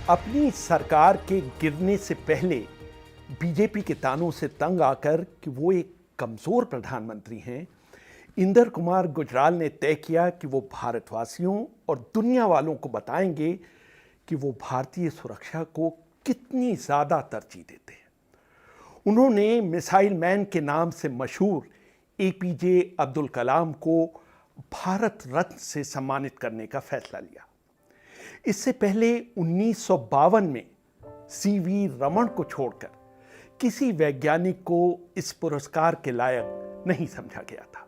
अपनी सरकार के गिरने से पहले बीजेपी के तानों से तंग आकर कि वो एक कमजोर प्रधानमंत्री हैं, इंदर कुमार गुजराल ने तय किया कि वो भारतवासियों और दुनिया वालों को बताएंगे कि वो भारतीय सुरक्षा को कितनी ज्यादा तरजीह देते हैं। उन्होंने मिसाइल मैन के नाम से मशहूर एपीजे अब्दुल कलाम को भारत रत्न से सम्मानित करने का फैसला लिया। इससे पहले 1952 में सीवी रमन को छोड़कर किसी वैज्ञानिक को इस पुरस्कार के लायक नहीं समझा गया था।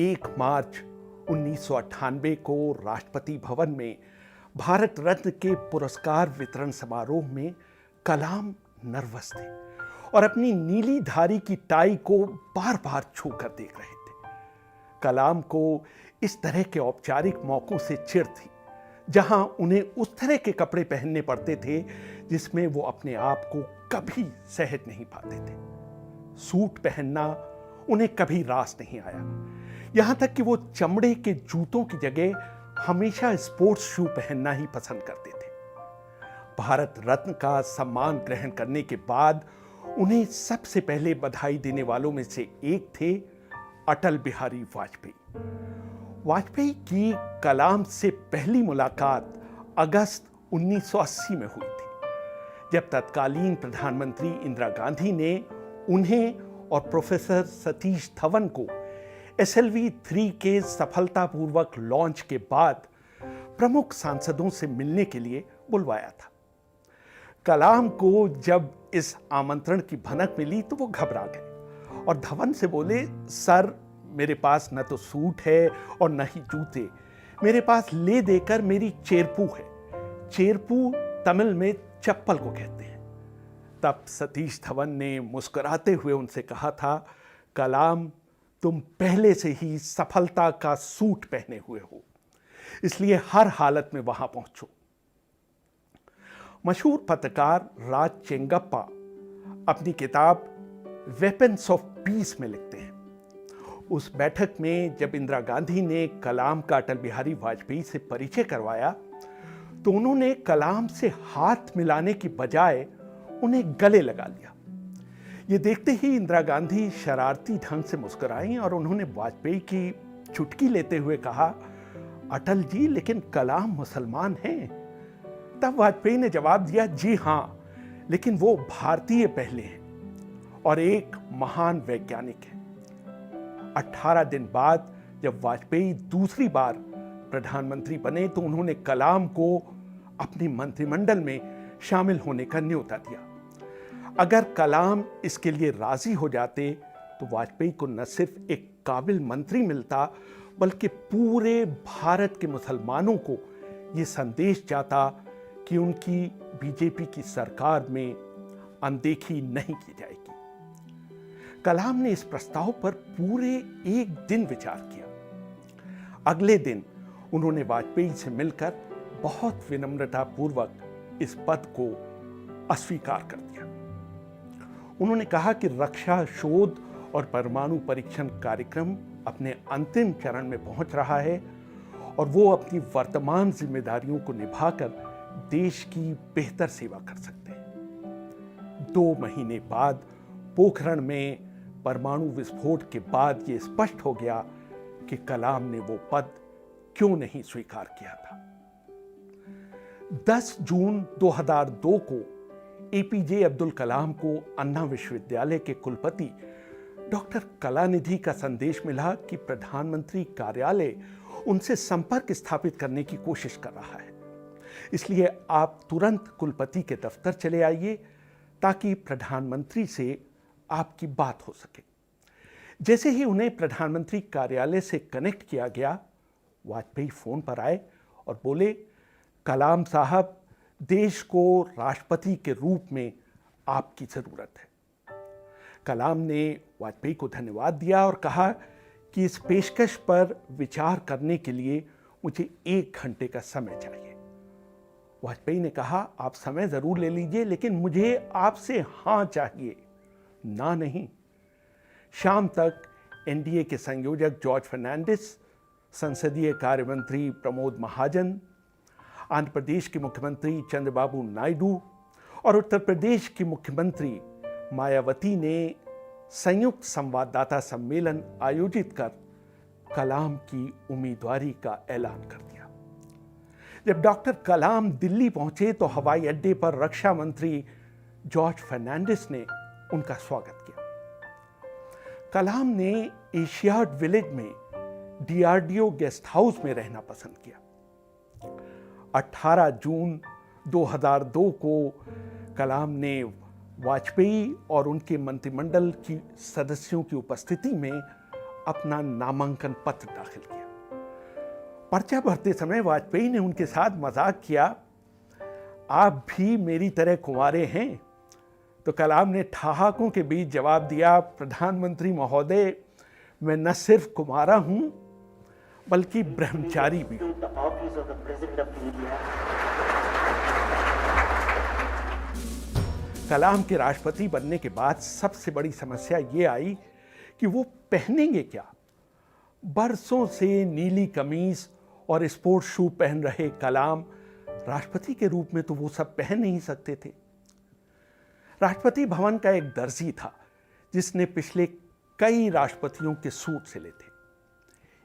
1 मार्च 1998 को राष्ट्रपति भवन में भारत रत्न के पुरस्कार वितरण समारोह में कलाम नर्वस थे और अपनी नीली धारी की टाई को बार बार छूकर देख रहे थे। कलाम को इस तरह के औपचारिक मौकों से चिढ़ थी जहां उन्हें उस तरह के कपड़े पहनने पड़ते थे जिसमें वो अपने आप को कभी सहज नहीं पाते थे। सूट पहनना उन्हें कभी रास नहीं आया, यहां तक कि वो चमड़े के जूतों की जगह हमेशा स्पोर्ट्स शू पहनना ही पसंद करते थे। भारत रत्न का सम्मान ग्रहण करने के बाद उन्हें सबसे पहले बधाई देने वालों में से एक थे अटल बिहारी वाजपेयी। वाजपेयी की कलाम से पहली मुलाकात अगस्त 1980 में हुई थी, जब तत्कालीन प्रधानमंत्री इंदिरा गांधी ने उन्हें और प्रोफेसर सतीश धवन को SLV-3 के सफलतापूर्वक लॉन्च के बाद प्रमुख सांसदों से मिलने के लिए बुलवाया था। कलाम को जब इस आमंत्रण की भनक मिली तो वो घबरा गए और धवन से बोले, सर मेरे पास न तो सूट है और न ही जूते, मेरे पास ले देकर मेरी चेरपू है। चेरपू तमिल में चप्पल को कहते हैं। तब सतीश धवन ने मुस्कुराते हुए उनसे कहा था, कलाम तुम पहले से ही सफलता का सूट पहने हुए हो, इसलिए हर हालत में वहां पहुंचो। मशहूर पत्रकार राज चेंगप्पा अपनी किताब वेपन्स ऑफ पीस में लिखते हैं, उस बैठक में जब इंदिरा गांधी ने कलाम का अटल बिहारी वाजपेयी से परिचय करवाया तो उन्होंने कलाम से हाथ मिलाने की बजाय उन्हें गले लगा लिया। ये देखते ही इंदिरा गांधी शरारती ढंग से मुस्कुराईं और उन्होंने वाजपेयी की चुटकी लेते हुए कहा, अटल जी लेकिन कलाम मुसलमान हैं। तब वाजपेयी ने जवाब दिया, जी हां, लेकिन वो भारतीय पहले हैं और एक महान वैज्ञानिक है। 18 दिन बाद जब वाजपेयी दूसरी बार प्रधानमंत्री बने तो उन्होंने कलाम को अपनी मंत्रिमंडल में शामिल होने का न्योता दिया। अगर कलाम इसके लिए राजी हो जाते तो वाजपेयी को न सिर्फ एक काबिल मंत्री मिलता बल्कि पूरे भारत के मुसलमानों को यह संदेश जाता कि उनकी बीजेपी की सरकार में अनदेखी नहीं की जाएगी। कलाम ने इस प्रस्ताव पर पूरे एक दिन विचार किया। अगले दिन उन्होंने वाजपेयी से मिलकर बहुत विनम्रतापूर्वक इस पद को अस्वीकार कर दिया। उन्होंने कहा कि रक्षा शोध और परमाणु परीक्षण कार्यक्रम अपने अंतिम चरण में पहुंच रहा है और वो अपनी वर्तमान जिम्मेदारियों को निभाकर देश की बेहतर सेवा कर सकते हैं। 2 महीने बाद पोखरण में परमाणु विस्फोट के बाद यह स्पष्ट हो गया कि कलाम ने वो पद क्यों नहीं स्वीकार किया था। 10 जून 2002 को एपीजे अब्दुल कलाम को अन्ना विश्वविद्यालय के कुलपति डॉक्टर कलानिधि का संदेश मिला कि प्रधानमंत्री कार्यालय उनसे संपर्क स्थापित करने की कोशिश कर रहा है, इसलिए आप तुरंत कुलपति के दफ्तर चले आइए ताकि प्रधानमंत्री से आपकी बात हो सके। जैसे ही उन्हें प्रधानमंत्री कार्यालय से कनेक्ट किया गया, वाजपेयी फोन पर आए और बोले, कलाम साहब देश को राष्ट्रपति के रूप में आपकी जरूरत है। कलाम ने वाजपेयी को धन्यवाद दिया और कहा कि इस पेशकश पर विचार करने के लिए मुझे 1 घंटे का समय चाहिए। वाजपेयी ने कहा, आप समय जरूर ले लीजिए, लेकिन मुझे आपसे हां चाहिए, ना नहीं। शाम तक एनडीए के संयोजक जॉर्ज फर्नांडिस, संसदीय कार्य मंत्री प्रमोद महाजन, आंध्र प्रदेश के मुख्यमंत्री चंद्रबाबू नायडू और उत्तर प्रदेश की मुख्यमंत्री मायावती ने संयुक्त संवाददाता सम्मेलन आयोजित कर कलाम की उम्मीदवारी का ऐलान कर दिया। जब डॉक्टर कलाम दिल्ली पहुंचे तो हवाई अड्डे पर रक्षा मंत्री जॉर्ज फर्नांडिस ने उनका स्वागत किया। कलाम ने एशियाड विलेज में डीआरडीओ गेस्ट हाउस में रहना पसंद किया। 18 जून 2002 को कलाम ने वाजपेयी और उनके मंत्रिमंडल की सदस्यों की उपस्थिति में अपना नामांकन पत्र दाखिल किया। पर्चा भरते समय वाजपेयी ने उनके साथ मजाक किया, आप भी मेरी तरह कुंवारे हैं? तो कलाम ने ठहाकों के बीच जवाब दिया, प्रधानमंत्री महोदय, मैं न सिर्फ कुंवारा हूं बल्कि ब्रह्मचारी भी हूं। कलाम के राष्ट्रपति बनने के बाद सबसे बड़ी समस्या यह आई कि वो पहनेंगे क्या। बरसों से नीली कमीज और स्पोर्ट्स शू पहन रहे कलाम राष्ट्रपति के रूप में तो वो सब पहन नहीं सकते थे। राष्ट्रपति भवन का एक दर्जी था जिसने पिछले कई राष्ट्रपतियों के सूट सिले थे।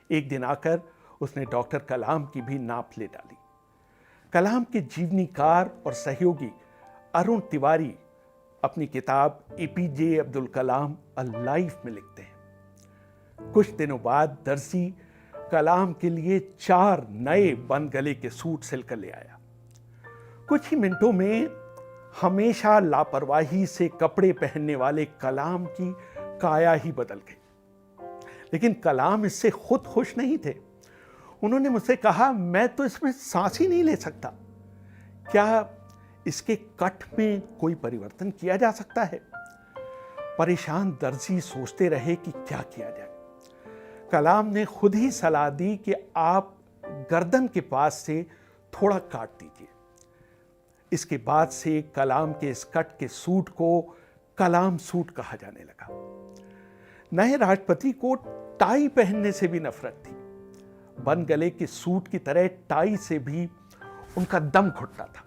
एक दिन आकर उसने डॉक्टर कलाम की भी नाप ले डाली। कलाम के जीवनीकार और सहयोगी अरुण तिवारी अपनी किताब APJ Abdul Kalam a life में लिखते हैं। कुछ दिनों बाद दर्जी कलाम के लिए 4 नए बन गले के सूट सिलकर ले आया। कुछ ही मिनटों में हमेशा लापरवाही से कपड़े पहनने वाले कलाम की काया ही बदल गई। लेकिन कलाम इससे खुद खुश नहीं थे। उन्होंने मुझसे कहा, मैं तो इसमें सांस ही नहीं ले सकता। क्या इसके कट में कोई परिवर्तन किया जा सकता है? परेशान दर्जी सोचते रहे कि क्या किया जाए। कलाम ने खुद ही सलाह दी कि आप गर्दन के पास से थोड़ा काट दीजिए। इसके बाद से कलाम के इस कट के सूट को कलाम सूट कहा जाने लगा। नए राष्ट्रपति को टाई पहनने से भी नफरत थी। बन गले के सूट की तरह टाई से भी उनका दम घुटता था।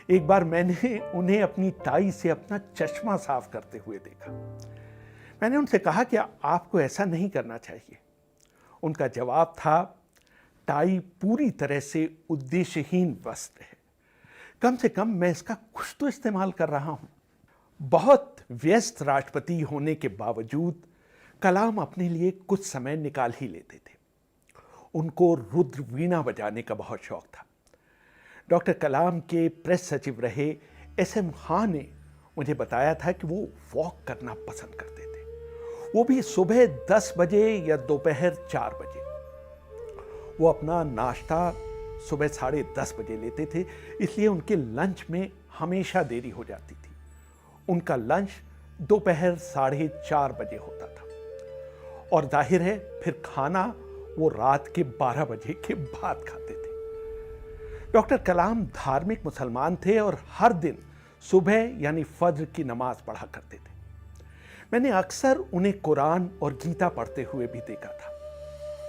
एक बार मैंने उन्हें अपनी टाई से अपना चश्मा साफ करते हुए देखा। मैंने उनसे कहा कि आपको ऐसा नहीं करना चाहिए। उनका जवाब था, टाई पूरी तरह से उद्देश्यहीन वस्त्र है, कम से कम मैं इसका कुछ तो इस्तेमाल कर रहा हूं। बहुत व्यस्त राष्ट्रपति होने के बावजूद कलाम अपने लिए कुछ समय निकाल ही लेते थे। उनको रुद्र वीणा बजाने का बहुत शौक था। डॉक्टर कलाम के प्रेस सचिव रहे एसएम खान ने मुझे बताया था कि वो वॉक करना पसंद करते थे, वो भी सुबह 10 बजे या दोपहर 4 बजे। वो अपना नाश्ता सुबह 10:30 बजे लेते थे, इसलिए उनके लंच में हमेशा देरी हो जाती थी। उनका लंच दोपहर 4:30 बजे होता था और जाहिर है फिर खाना वो रात के 12 बजे के बाद खाते थे। डॉक्टर कलाम धार्मिक मुसलमान थे और हर दिन सुबह यानी फज्र की नमाज पढ़ा करते थे। मैंने अक्सर उन्हें कुरान और गीता पढ़ते हुए भी देखा था।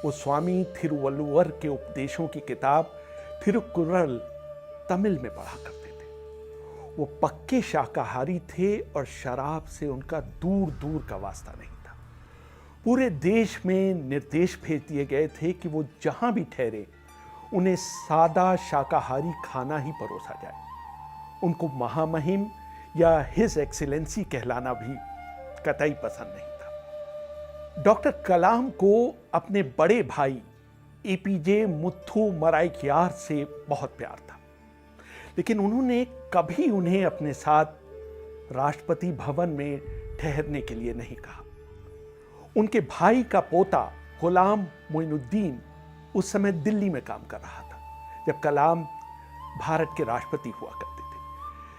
वो स्वामी थिरुवल्लुवर के उपदेशों की किताब थिरुकुरल तमिल में पढ़ा करते थे। वो पक्के शाकाहारी थे और शराब से उनका दूर दूर का वास्ता नहीं था। पूरे देश में निर्देश भेज दिए गए थे कि वो जहां भी ठहरे उन्हें सादा शाकाहारी खाना ही परोसा जाए। उनको महामहिम या हिज एक्सीलेंसी कहलाना भी कतई पसंद नहीं था। डॉक्टर कलाम को अपने बड़े भाई एपीजे मुथु मराइकियार से बहुत प्यार था, लेकिन उन्होंने कभी उन्हें अपने साथ राष्ट्रपति भवन में ठहरने के लिए नहीं कहा। उनके भाई का पोता गुलाम मोइनुद्दीन उस समय दिल्ली में काम कर रहा था जब कलाम भारत के राष्ट्रपति हुआ करते थे,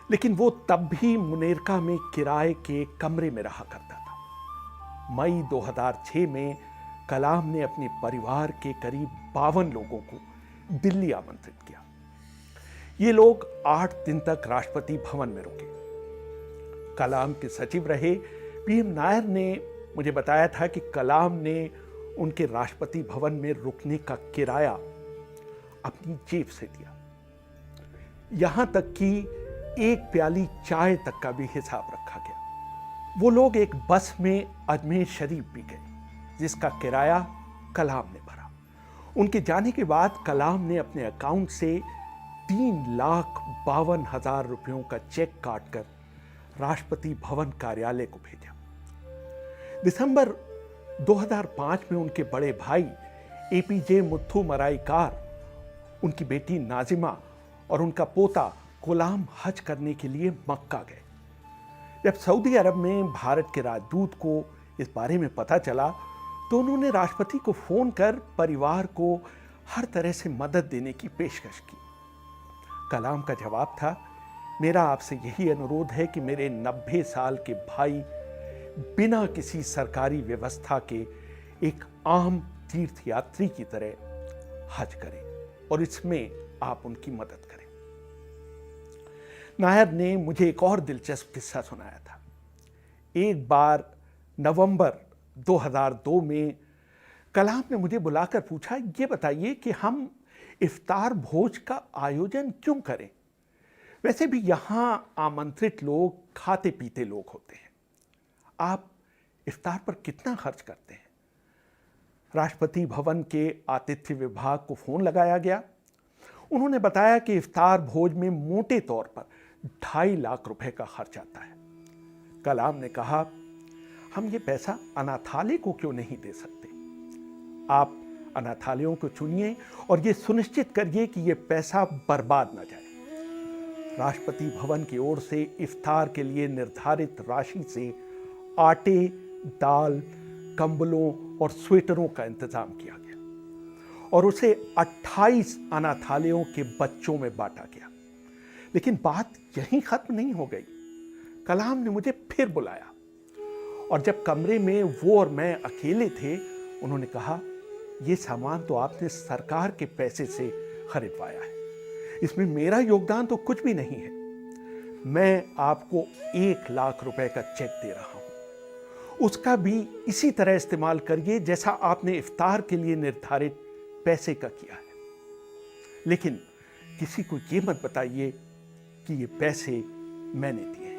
लेकिन वो तब भी मुनेरका में किराए के कमरे में रहा करता था। मई 2006 में कलाम ने अपने परिवार के करीब 52 लोगों को दिल्ली आमंत्रित किया। ये लोग 8 दिन तक राष्ट्रपति भवन में रुके। कलाम के सचिव रहे पीएम नायर ने मुझे बताया था कि कलाम ने उनके राष्ट्रपति भवन में रुकने का किराया अपनी जेब से दिया। यहां तक कि एक प्याली चाय तक का भी हिसाब रखा गया। वो लोग एक बस में अजमेर शरीफ भी गए, जिसका किराया कलाम ने भरा। उनके जाने के बाद कलाम ने अपने अकाउंट से 3,52,000 रुपयों का चेक काटकर राष्ट्रपति भवन कार्यालय को भेजा। दिसंबर 2005 में उनके बड़े भाई एपीजे मुथुमराईकार, उनकी बेटी नाजिमा और उनका पोता गुलाम हज करने के लिए मक्का गए। जब सऊदी अरब में भारत के राजदूत को इस बारे में पता चला तो उन्होंने राष्ट्रपति को फोन कर परिवार को हर तरह से मदद देने की पेशकश की। कलाम का जवाब था, मेरा आपसे यही अनुरोध है कि मेरे 90 साल के भाई बिना किसी सरकारी व्यवस्था के एक आम तीर्थयात्री की तरह हज करें और इसमें आप उनकी मदद करें। नायब ने मुझे एक और दिलचस्प किस्सा सुनाया था। एक बार नवंबर 2002 में कलाम ने मुझे बुलाकर पूछा, ये बताइए कि हम इफ्तार भोज का आयोजन क्यों करें? वैसे भी यहां आमंत्रित लोग खाते पीते लोग होते हैं, आप इफ्तार पर कितना खर्च करते हैं? राष्ट्रपति भवन के आतिथ्य विभाग को फोन लगाया गया। उन्होंने बताया कि इफ्तार भोज में मोटे तौर पर 2.5 लाख रुपए का खर्च आता है। कलाम ने कहा, हम ये पैसा अनाथालय को क्यों नहीं दे सकते? आप अनाथालयों को चुनिए और ये सुनिश्चित करिए कि ये पैसा बर्बाद न जाए। राष्ट्रपति भवन की ओर से इफ्तार के लिए निर्धारित राशि से आटे, दाल, कंबलों और स्वेटरों का इंतजाम किया गया और उसे 28 अनाथालयों के बच्चों में बांटा गया। लेकिन बात यहीं खत्म नहीं हो गई। कलाम ने मुझे फिर बुलाया और जब कमरे में वो और मैं अकेले थे, उन्होंने कहा, ये सामान तो आपने सरकार के पैसे से खरीदवाया है, इसमें मेरा योगदान तो कुछ भी नहीं है। मैं आपको 1 लाख रुपए का चेक दे रहा हूं, उसका भी इसी तरह इस्तेमाल करिए जैसा आपने इफ्तार के लिए निर्धारित पैसे का किया है। लेकिन किसी को ये मत बताइए कि ये पैसे मैंने दिए हैं।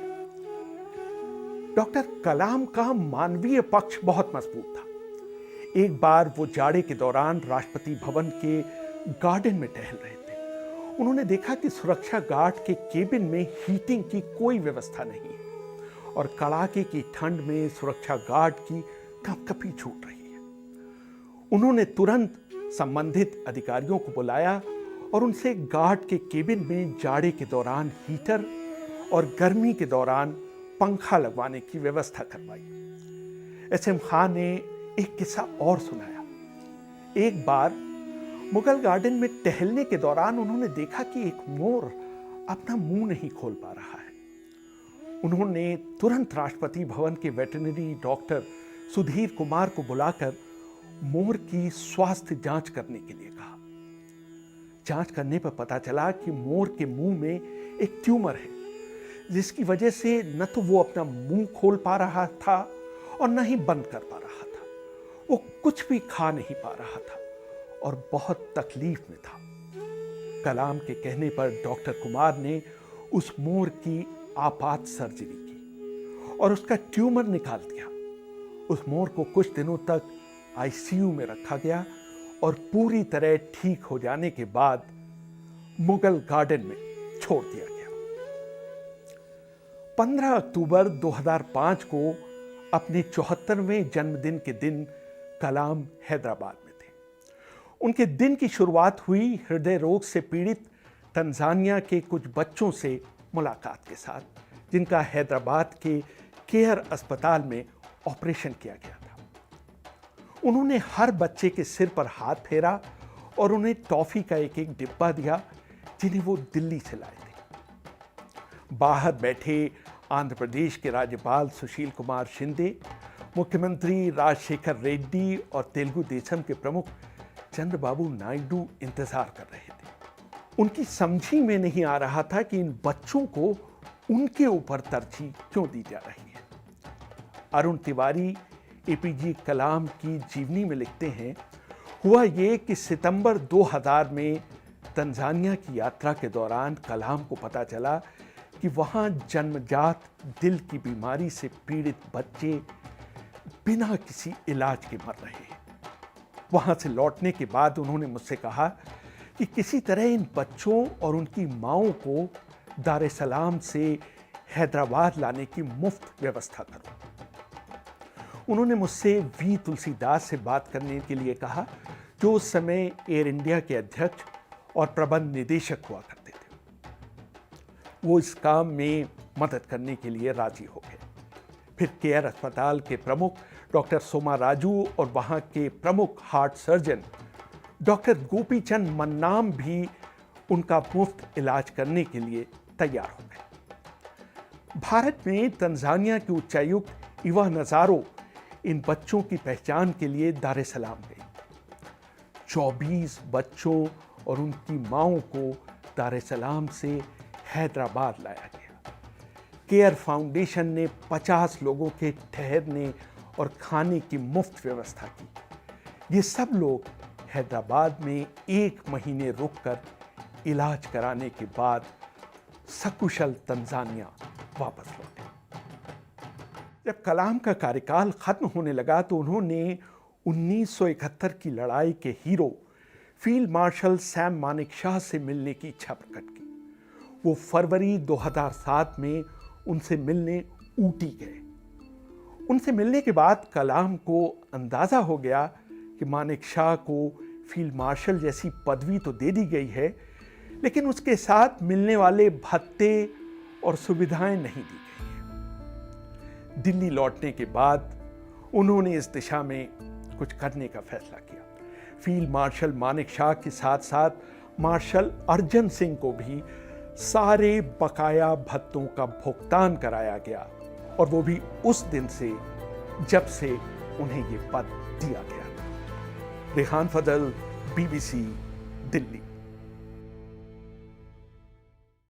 डॉक्टर कलाम का मानवीय पक्ष बहुत मजबूत था। एक बार वो जाड़े के दौरान राष्ट्रपति भवन के गार्डन में टहल रहे थे। उन्होंने देखा कि सुरक्षा गार्ड के केबिन में हीटिंग की कोई व्यवस्था नहीं है और कड़ाके की ठंड में सुरक्षा गार्ड की कपकपी छूट रही है। उन्होंने तुरंत संबंधित अधिकारियों को बुलाया और उनसे गार्ड के केबिन में जाड़े के दौरान हीटर और गर्मी के दौरान पंखा लगवाने की व्यवस्था करवाई। एसएम खान ने एक किस्सा और सुनाया। एक बार मुगल गार्डन में टहलने के दौरान उन्होंने देखा कि एक मोर अपना मुंह नहीं खोल पा रहा है। उन्होंने तुरंत राष्ट्रपति भवन के वेटरनरी डॉक्टर सुधीर कुमार को बुलाकर मोर की स्वास्थ्य जांच करने के लिए कहा। जांच करने पर पता चला कि मोर के मुंह में एक ट्यूमर है, जिसकी वजह से न तो वो अपना मुंह खोल पा रहा था और न ही बंद कर पा रहा था। वो कुछ भी खा नहीं पा रहा था और बहुत तकलीफ में था। कलाम के कहने पर डॉक्टर कुमार ने उस मोर की आपात सर्जरी की और उसका ट्यूमर निकाल दिया। उस मोर को कुछ दिनों तक आईसीयू में रखा गया और पूरी तरह ठीक हो जाने के बाद मुगल गार्डन में छोड़ दिया गया। 15 अक्टूबर 2005 को अपने 74वें जन्मदिन के दिन कलाम हैदराबाद में थे। उनके दिन की शुरुआत हुई हृदय रोग से पीड़ित तंजानिया के कुछ बच्चों से मुलाकात के साथ, जिनका हैदराबाद के केयर अस्पताल में ऑपरेशन किया गया था। उन्होंने हर बच्चे के सिर पर हाथ फेरा और उन्हें टॉफी का एक एक डिब्बा दिया, जिन्हें वो दिल्ली से लाए थे। बाहर बैठे आंध्र प्रदेश के राज्यपाल सुशील कुमार शिंदे, मुख्यमंत्री राजशेखर रेड्डी और तेलुगु देशम के प्रमुख चंद्रबाबू नायडू इंतजार कर रहे थे। उनकी समझी में नहीं आ रहा था कि इन बच्चों को उनके ऊपर तरजीह क्यों दी जा रही है। अरुण तिवारी एपीजे कलाम की जीवनी में लिखते हैं, हुआ ये कि सितंबर 2000 में तंजानिया की यात्रा के दौरान कलाम को पता चला कि वहाँ जन्मजात दिल की बीमारी से पीड़ित बच्चे बिना किसी इलाज के मर रहे हैं। वहाँ से लौटने के बाद उन्होंने मुझसे कहा कि किसी तरह इन बच्चों और उनकी माँओं को दार ए सलाम से हैदराबाद लाने की मुफ्त व्यवस्था करो। उन्होंने मुझसे वी तुलसीदास से बात करने के लिए कहा, जो उस समय एयर इंडिया के अध्यक्ष और प्रबंध निदेशक हुआ करते थे। वो इस काम में मदद करने के लिए राजी हो गए। फिर केयर अस्पताल के प्रमुख डॉक्टर सोमा राजू और वहाँ के प्रमुख heart surgeon doctor Gopichand Mannam भी उनका मुफ्त इलाज करने के लिए तैयार हो गए। भारत में तंजानिया के उच्चायुक्त इवा नजारो इन बच्चों की पहचान के लिए दार ए सलाम गई। 24 बच्चों और उनकी माँओं को दार ए सलाम से हैदराबाद लाया गया। केयर फाउंडेशन ने 50 लोगों के ठहरने और खाने की मुफ्त व्यवस्था की। ये सब लोग हैदराबाद में 1 महीने रुककर इलाज कराने के बाद सकुशल तंजानिया वापस लौटे। जब कलाम का कार्यकाल खत्म होने लगा तो उन्होंने 1971 की लड़ाई के hero field marshal Sam Manekshaw से मिलने की इच्छा प्रकट की। वो फरवरी 2007 में उनसे मिलने ऊटी गए। उनसे मिलने के बाद कलाम को अंदाजा हो गया कि मानेकशॉ को फील्ड मार्शल जैसी पदवी तो दे दी गई है, लेकिन उसके साथ मिलने वाले भत्ते और सुविधाएं नहीं दी गई हैं। दिल्ली लौटने के बाद उन्होंने इस दिशा में कुछ करने का फैसला किया। फील्ड मार्शल मानेकशॉ के साथ साथ मार्शल अर्जन सिंह को भी सारे बकाया भत्तों का भुगतान कराया गया, और वो भी उस दिन से जब से उन्हें ये पद दिया गया। रेहान फजल, BBC, दिल्ली।